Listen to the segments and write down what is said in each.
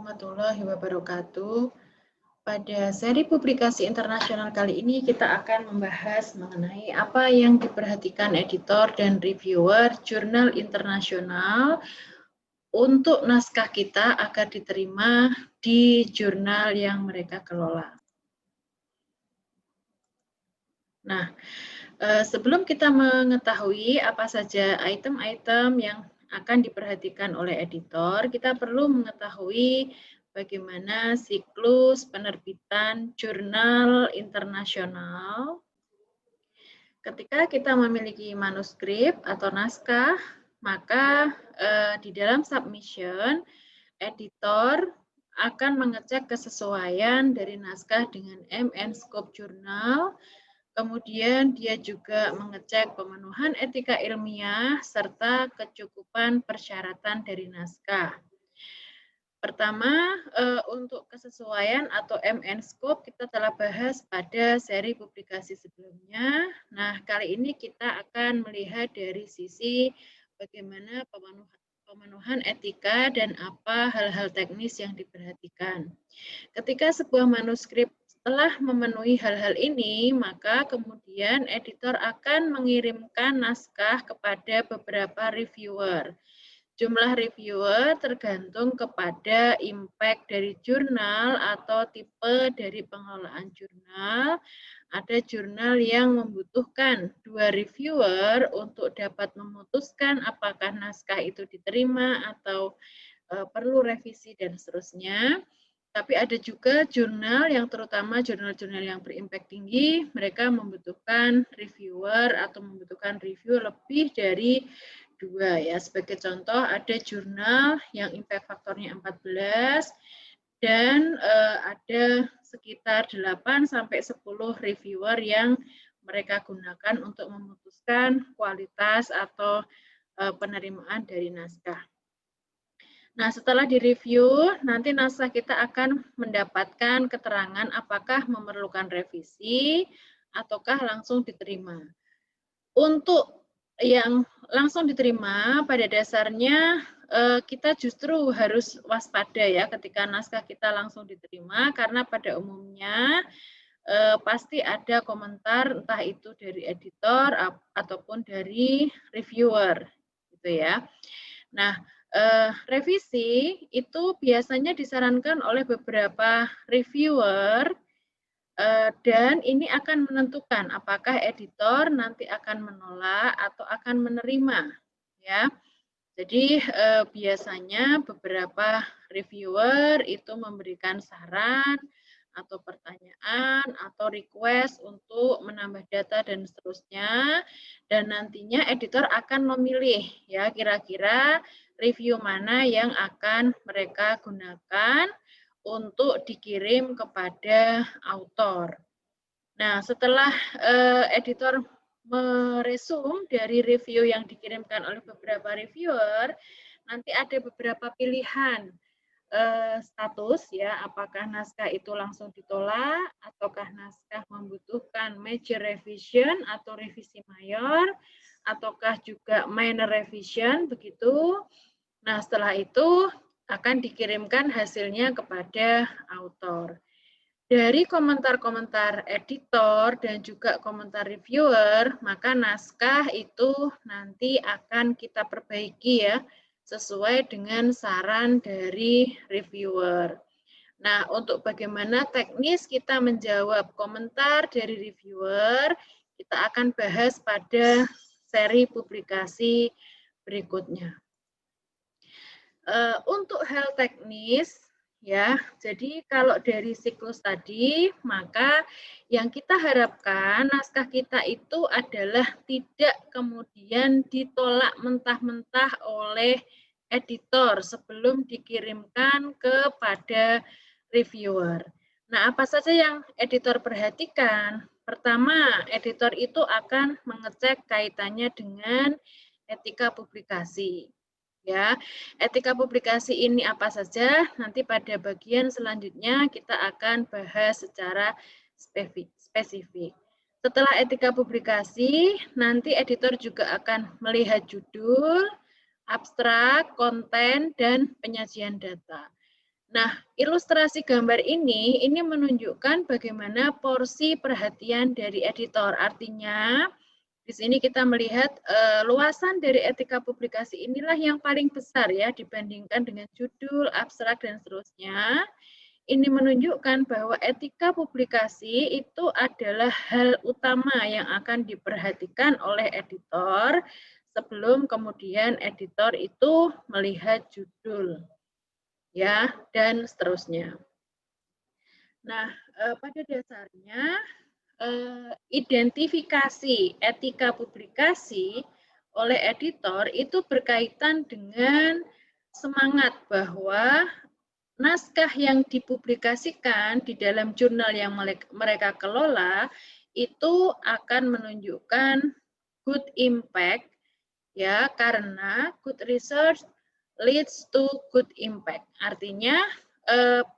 warahmatullahi wabarakatuh. Pada seri publikasi internasional kali ini kita akan membahas mengenai apa yang diperhatikan editor dan reviewer jurnal internasional untuk naskah kita agar diterima di jurnal yang mereka kelola. Nah, sebelum kita mengetahui apa saja item-item yang akan diperhatikan oleh editor, kita perlu mengetahui bagaimana siklus penerbitan jurnal internasional. Ketika kita memiliki manuskrip atau naskah, maka di dalam submission, editor akan mengecek kesesuaian dari naskah dengan MN Scope Jurnal. Kemudian dia juga mengecek pemenuhan etika ilmiah serta kecukupan persyaratan dari naskah. Pertama, untuk kesesuaian atau MN Scope kita telah bahas pada seri publikasi sebelumnya. Nah, kali ini kita akan melihat dari sisi bagaimana pemenuhan etika dan apa hal-hal teknis yang diperhatikan. Ketika sebuah manuskrip telah memenuhi hal-hal ini, maka kemudian editor akan mengirimkan naskah kepada beberapa reviewer. Jumlah reviewer tergantung kepada impact dari jurnal atau tipe dari pengelolaan jurnal. Ada jurnal yang membutuhkan 2 reviewer untuk dapat memutuskan apakah naskah itu diterima atau perlu revisi dan seterusnya. Tapi ada juga jurnal yang terutama jurnal-jurnal yang berimpact tinggi, mereka membutuhkan reviewer atau membutuhkan review lebih dari 2 ya. Sebagai contoh ada jurnal yang impact faktornya 14 dan ada sekitar 8 sampai 10 reviewer yang mereka gunakan untuk memutuskan kualitas atau penerimaan dari naskah. Nah, setelah direview, nanti naskah kita akan mendapatkan keterangan apakah memerlukan revisi ataukah langsung diterima. Untuk yang langsung diterima, pada dasarnya kita justru harus waspada ya ketika naskah kita langsung diterima, karena pada umumnya pasti ada komentar entah itu dari editor ataupun dari reviewer, gitu ya. Nah, revisi itu biasanya disarankan oleh beberapa reviewer dan ini akan menentukan apakah editor nanti akan menolak atau akan menerima, ya. Jadi biasanya beberapa reviewer itu memberikan saran atau pertanyaan atau request untuk menambah data dan seterusnya, dan nantinya editor akan memilih ya kira-kira review mana yang akan mereka gunakan untuk dikirim kepada author. Nah, setelah editor meresum dari review yang dikirimkan oleh beberapa reviewer, nanti ada beberapa pilihan status ya, apakah naskah itu langsung ditolak ataukah naskah membutuhkan major revision atau revisi mayor ataukah juga minor revision begitu. Nah, setelah itu akan dikirimkan hasilnya kepada author. Dari komentar-komentar editor dan juga komentar reviewer, maka naskah itu nanti akan kita perbaiki ya, sesuai dengan saran dari reviewer. Nah, untuk bagaimana teknis kita menjawab komentar dari reviewer, kita akan bahas pada seri publikasi berikutnya. Untuk hal teknis, ya, jadi kalau dari siklus tadi, maka yang kita harapkan naskah kita itu adalah tidak kemudian ditolak mentah-mentah oleh editor sebelum dikirimkan kepada reviewer. Nah, apa saja yang editor perhatikan? Pertama, editor itu akan mengecek kaitannya dengan etika publikasi. Ya, etika publikasi ini apa saja? Nanti pada bagian selanjutnya kita akan bahas secara spesifik. Setelah etika publikasi, nanti editor juga akan melihat judul, abstrak, konten, dan penyajian data. Nah, ilustrasi gambar ini menunjukkan bagaimana porsi perhatian dari editor. Artinya, di sini kita melihat luasan dari etika publikasi inilah yang paling besar ya dibandingkan dengan judul, abstrak, dan seterusnya. Ini menunjukkan bahwa etika publikasi itu adalah hal utama yang akan diperhatikan oleh editor sebelum kemudian editor itu melihat judul ya dan seterusnya. Nah, pada dasarnya identifikasi etika publikasi oleh editor itu berkaitan dengan semangat bahwa naskah yang dipublikasikan di dalam jurnal yang mereka kelola itu akan menunjukkan good impact ya karena good research leads to good impact. Artinya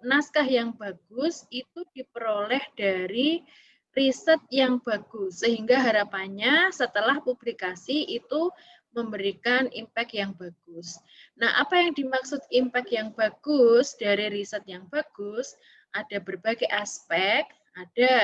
naskah yang bagus itu diperoleh dari riset yang bagus sehingga harapannya setelah publikasi itu memberikan impact yang bagus. Nah, apa yang dimaksud impact yang bagus dari riset yang bagus? Ada berbagai aspek, ada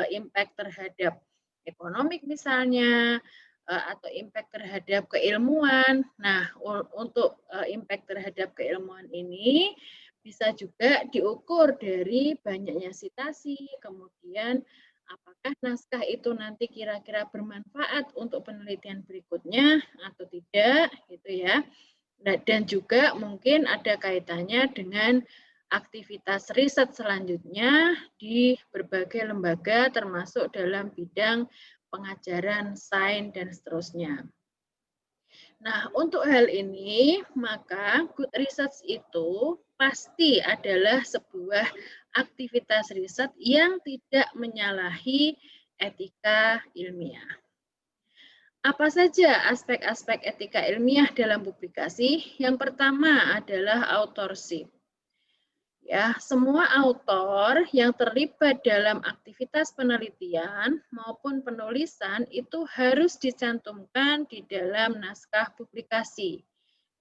impact terhadap ekonomik misalnya, atau impact terhadap keilmuan. Nah, untuk impact terhadap keilmuan ini bisa juga diukur dari banyaknya sitasi, kemudian apakah naskah itu nanti kira-kira bermanfaat untuk penelitian berikutnya atau tidak, gitu ya. Nah, dan juga mungkin ada kaitannya dengan aktivitas riset selanjutnya di berbagai lembaga termasuk dalam bidang pengajaran, sains, dan seterusnya. Nah, untuk hal ini, maka good research itu pasti adalah sebuah aktivitas riset yang tidak menyalahi etika ilmiah. Apa saja aspek-aspek etika ilmiah dalam publikasi? Yang pertama adalah authorship. Ya, semua autor yang terlibat dalam aktivitas penelitian maupun penulisan itu harus dicantumkan di dalam naskah publikasi.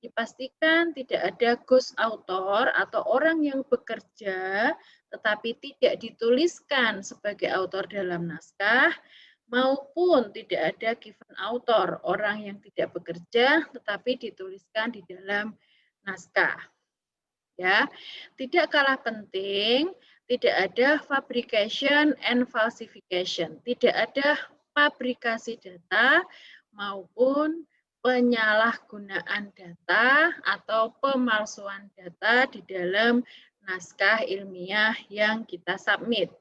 Dipastikan tidak ada ghost author atau orang yang bekerja tetapi tidak dituliskan sebagai autor dalam naskah maupun tidak ada given author, orang yang tidak bekerja tetapi dituliskan di dalam naskah. Ya, tidak kalah penting, tidak ada fabrication and falsification, tidak ada fabrikasi data maupun penyalahgunaan data atau pemalsuan data di dalam naskah ilmiah yang kita submit.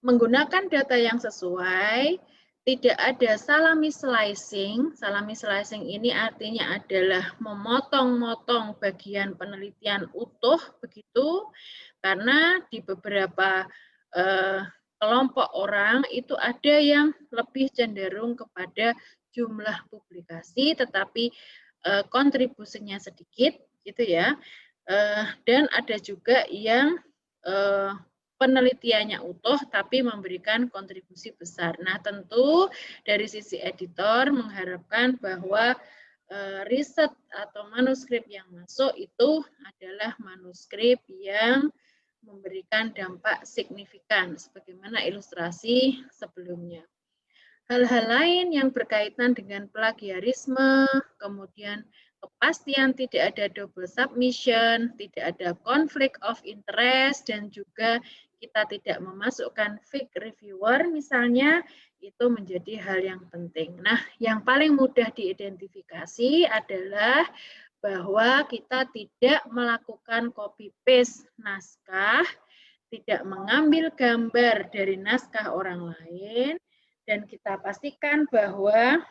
Menggunakan data yang sesuai, tidak ada salami slicing. Salami slicing ini artinya adalah memotong-motong bagian penelitian utuh begitu, karena di beberapa kelompok orang itu ada yang lebih cenderung kepada jumlah publikasi, tetapi kontribusinya sedikit, gitu ya. Dan ada juga yang penelitiannya utuh tapi memberikan kontribusi besar. Nah, tentu dari sisi editor mengharapkan bahwa riset atau manuskrip yang masuk itu adalah manuskrip yang memberikan dampak signifikan sebagaimana ilustrasi sebelumnya. Hal-hal lain yang berkaitan dengan plagiarisme, kemudian kepastian tidak ada double submission, tidak ada conflict of interest, dan juga kita tidak memasukkan fake reviewer misalnya, itu menjadi hal yang penting. Nah, yang paling mudah diidentifikasi adalah bahwa kita tidak melakukan copy paste naskah, tidak mengambil gambar dari naskah orang lain, dan kita pastikan bahwa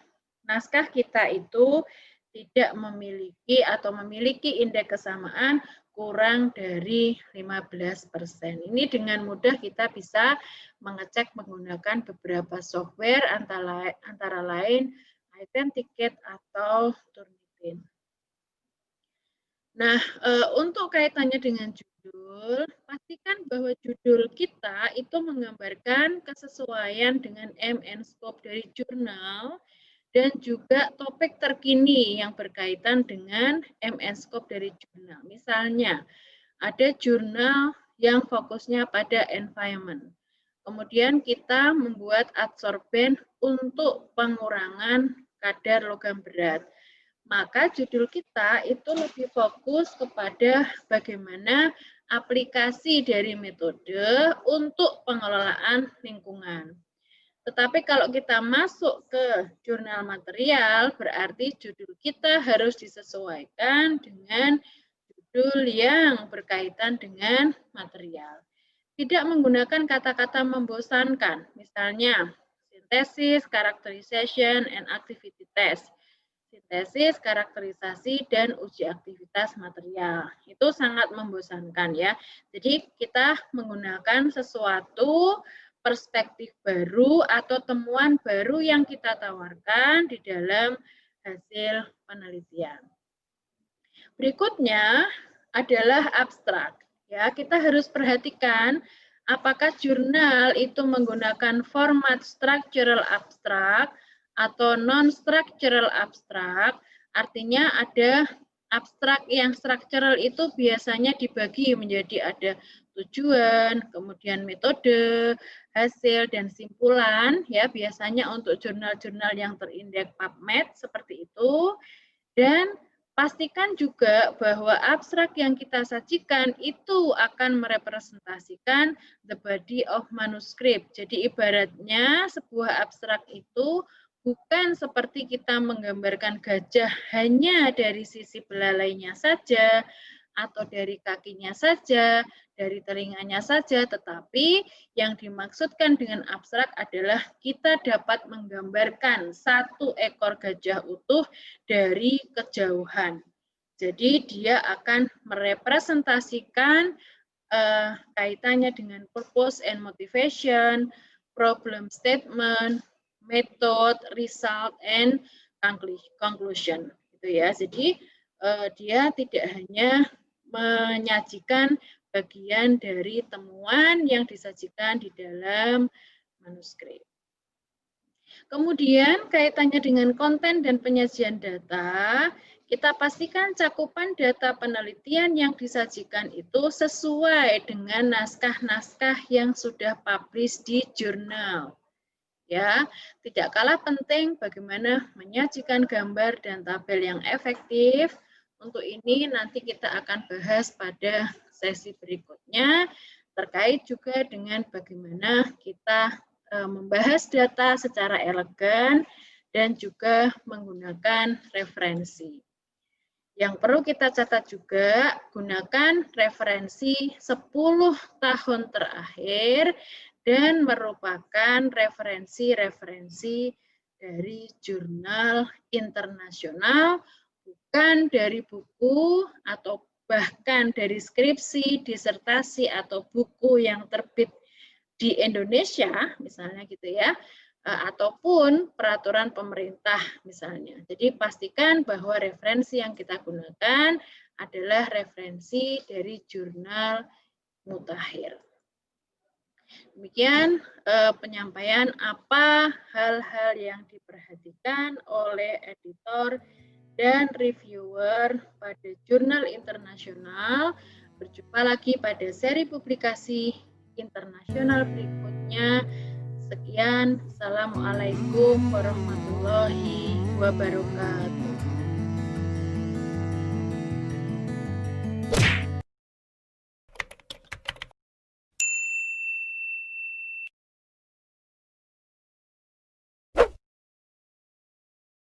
naskah kita itu tidak memiliki atau memiliki indeks kesamaan kurang dari 15%. Ini dengan mudah kita bisa mengecek menggunakan beberapa software antara lain Itemticket atau Turnitin. Nah, untuk kaitannya dengan judul, pastikan bahwa judul kita itu menggambarkan kesesuaian dengan aim and scope dari jurnal dan juga topik terkini yang berkaitan dengan aim and scope dari jurnal. Misalnya, ada jurnal yang fokusnya pada environment. Kemudian kita membuat adsorben untuk pengurangan kadar logam berat. Maka judul kita itu lebih fokus kepada bagaimana aplikasi dari metode untuk pengelolaan lingkungan. Tetapi kalau kita masuk ke jurnal material, berarti judul kita harus disesuaikan dengan judul yang berkaitan dengan material. Tidak menggunakan kata-kata membosankan, misalnya sintesis, characterization, and activity test. Sintesis, karakterisasi, dan uji aktivitas material. Itu sangat membosankan ya. Jadi kita menggunakan sesuatu perspektif baru atau temuan baru yang kita tawarkan di dalam hasil penelitian. Berikutnya adalah abstrak. Ya, kita harus perhatikan apakah jurnal itu menggunakan format structural abstract atau non-structural abstract. Artinya ada abstrak yang structural itu biasanya dibagi menjadi ada tujuan, kemudian metode, hasil, dan simpulan. Ya, biasanya untuk jurnal-jurnal yang terindeks PubMed seperti itu. Dan pastikan juga bahwa abstrak yang kita sajikan itu akan merepresentasikan the body of manuscript. Jadi ibaratnya sebuah abstrak itu bukan seperti kita menggambarkan gajah hanya dari sisi belalainya saja, atau dari kakinya saja, dari telinganya saja, tetapi yang dimaksudkan dengan abstrak adalah kita dapat menggambarkan satu ekor gajah utuh dari kejauhan. Jadi dia akan merepresentasikan kaitannya dengan purpose and motivation, problem statement, method, result, and conclusion. Gitu ya. Jadi dia tidak hanya menyajikan bagian dari temuan yang disajikan di dalam manuskrip. Kemudian kaitannya dengan konten dan penyajian data, kita pastikan cakupan data penelitian yang disajikan itu sesuai dengan naskah-naskah yang sudah publish di jurnal. Ya, tidak kalah penting bagaimana menyajikan gambar dan tabel yang efektif. Untuk ini nanti kita akan bahas pada sesi berikutnya terkait juga dengan bagaimana kita membahas data secara elegan dan juga menggunakan referensi. Yang perlu kita catat juga, gunakan referensi 10 tahun terakhir dan merupakan referensi-referensi dari jurnal internasional, bukan dari buku atau bahkan dari skripsi, disertasi, atau buku yang terbit di Indonesia, misalnya gitu ya, ataupun peraturan pemerintah misalnya. Jadi pastikan bahwa referensi yang kita gunakan adalah referensi dari jurnal mutakhir. Demikian penyampaian apa hal-hal yang diperhatikan oleh editor dan reviewer pada jurnal internasional. Berjumpa lagi pada seri publikasi internasional berikutnya. Sekian, Assalamualaikum warahmatullahi wabarakatuh.